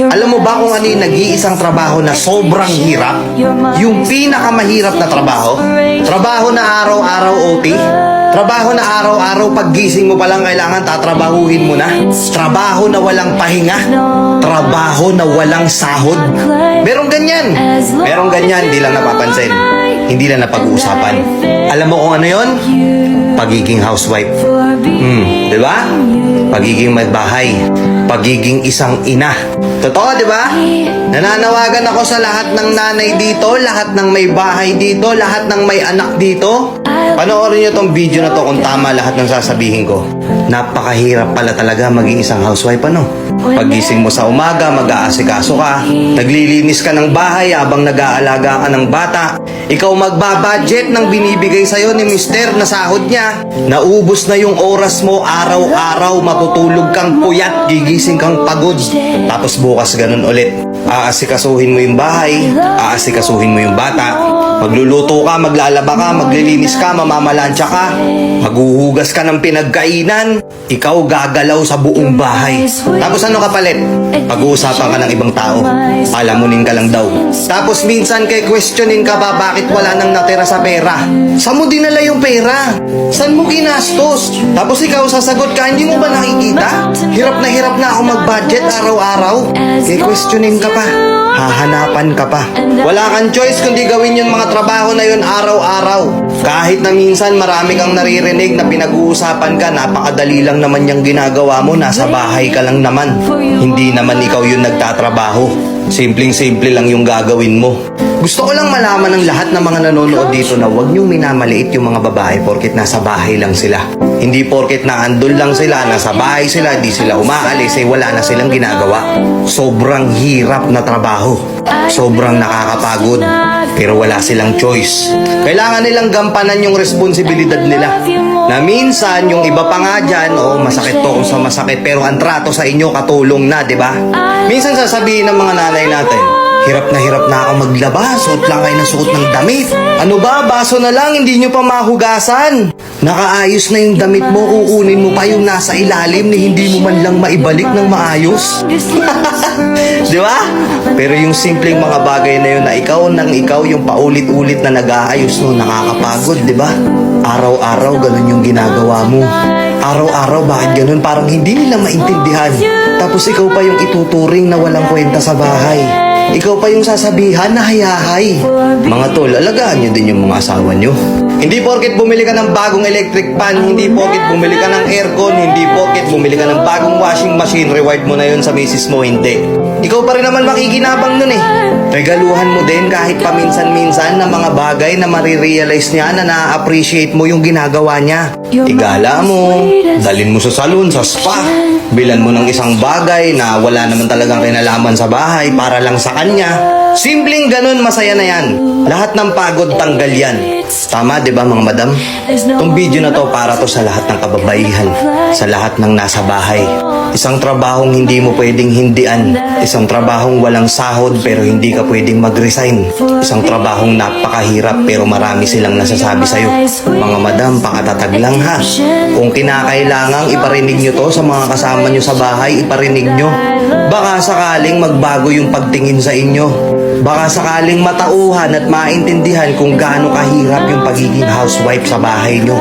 Alam mo ba kung ano yung nag-iisang trabaho na sobrang hirap? Yung pinakamahirap na trabaho? Trabaho na araw-araw OT? Trabaho na araw-araw paggising mo pa lang kailangan tatrabahuhin mo na? Trabaho na walang pahinga? Trabaho na walang sahod? Merong ganyan. Merong ganyan, di lang napapansin. Hindi lang napag-uusapan. Alam mo kung ano yon? Pagiging housewife. Di ba? Pagiging magbahay. Pagiging isang ina. Totoo, di ba? Nananawagan ako sa lahat ng nanay dito, lahat ng may bahay dito, lahat ng may anak dito. Panoorin nyo tong video na to kung tama lahat ng sasabihin ko. Napakahirap pala talaga maging isang housewife, ano? Pagising mo sa umaga, mag-aasikaso ka, naglilinis ka ng bahay habang nag-aalaga ka ng bata, ikaw magbabudget ng binibigay sa'yo ni mister na sahod niya. Naubos na yung oras mo araw-araw, matutulog kang puyat, gigising kang pagod. Tapos bukas ganun ulit. Aasikasuhin mo yung bahay, aasikasuhin mo yung bata, magluluto ka, maglalaba ka, maglilinis ka, mamamalansya ka, maghuhugas ka ng pinagkainan, ikaw gagalaw sa buong bahay. Tapos ano kapalit? Pag-uusapan ka ng ibang tao, palamunin ka lang daw. Tapos minsan kay questionin ka pa bakit wala nang natira sa pera. Saan mo dinala yung pera? Saan mo ginastos? Tapos ikaw sasagot ka, hindi mo ba nakikita? Hirap na ako mag-budget araw-araw. Kay questionin ka pa, hahanapan ka pa. Wala kang choice kundi gawin yung mga trabaho na yun araw-araw. Kahit na minsan marami kang naririnig na pinag-uusapan ka, napakadali lang naman yung ginagawa mo, nasa bahay ka lang naman. Hindi naman ikaw yung nagtatrabaho. Simpleng-simple lang yung gagawin mo. Gusto ko lang malaman ng lahat ng mga nanonood dito na huwag niyong minamaliit yung mga babae porket nasa bahay lang sila. Hindi porket na andun lang sila, nasa bahay sila, di sila umaalis, wala na silang ginagawa. Sobrang hirap na trabaho. Sobrang nakakapagod. Pero wala silang choice. Kailangan nilang gampanan yung responsibilidad nila. Na minsan, yung iba pa nga dyan, masakit to kung sa masakit, pero ang trato sa inyo katulong na, di ba? Minsan sasabihin ng mga nanay natin, hirap na ako maglaba, suot lang kayo ng suot ng damit. Ano ba, baso na lang, hindi nyo pa mahugasan. Nakaayos na yung damit mo, kukunin mo pa yung nasa ilalim ni hindi mo man lang maibalik ng maayos. Di ba? Pero yung simpleng mga bagay na yun na ikaw nang ikaw yung paulit-ulit na nag-aayos no, nakakapagod, di ba? Araw-araw ganun yung ginagawa mo. Araw-araw bakit ganun? Parang hindi nila maintindihan. Tapos ikaw pa yung ituturing na walang kwenta sa bahay. Ikaw pa yung sasabihan na hayahay. Mga tol, alagaan nyo din yung mga asawa nyo. Hindi porket bumili ka ng bagong electric fan, hindi porket bumili ka ng aircon, hindi porket bumili ka ng bagong washing machine, reward mo na yun sa misis mo, hindi. Ikaw pa rin naman makikinabang nun eh. Regaluhan mo din kahit paminsan-minsan na mga bagay na marirealize niya na na-appreciate mo yung ginagawa niya. Igala mo, dalin mo sa salon, sa spa, bilan mo ng isang bagay na wala naman talagang kinalaman sa bahay para lang sa kanya. Simpleng ganun, masaya na yan. Lahat ng pagod, tanggal yan. Tama, di ba mga madam? Itong video na to para to sa lahat ng kababaihan, sa lahat ng nasa bahay. Isang trabahong hindi mo pwedeng hindian. Isang trabahong walang sahod pero hindi ka pwedeng mag-resign. Isang trabahong napakahirap pero marami silang nasasabi sa'yo. Mga madam, pakatatag lang ha. Kung kinakailangang iparinig nyo to sa mga kasama nyo sa bahay, iparinig nyo. Baka sakaling magbago yung pagtingin sa inyo. Baka sakaling matauhan at maintindihan kung gaano kahirap yung pagiging housewife sa bahay nyo.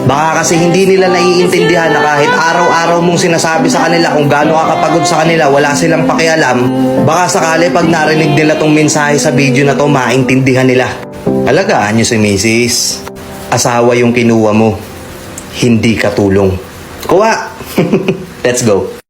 Baka kasi hindi nila naiintindihan na kahit araw-araw mong sinasabi sa kanila kung gaano kakapagod sa kanila, wala silang pakialam. Baka sakali pag narinig nila tong mensahe sa video na to, maintindihan nila. Alagaan nyo si Mrs. Asawa yung kinuha mo, hindi katulong. Kuha! Let's go!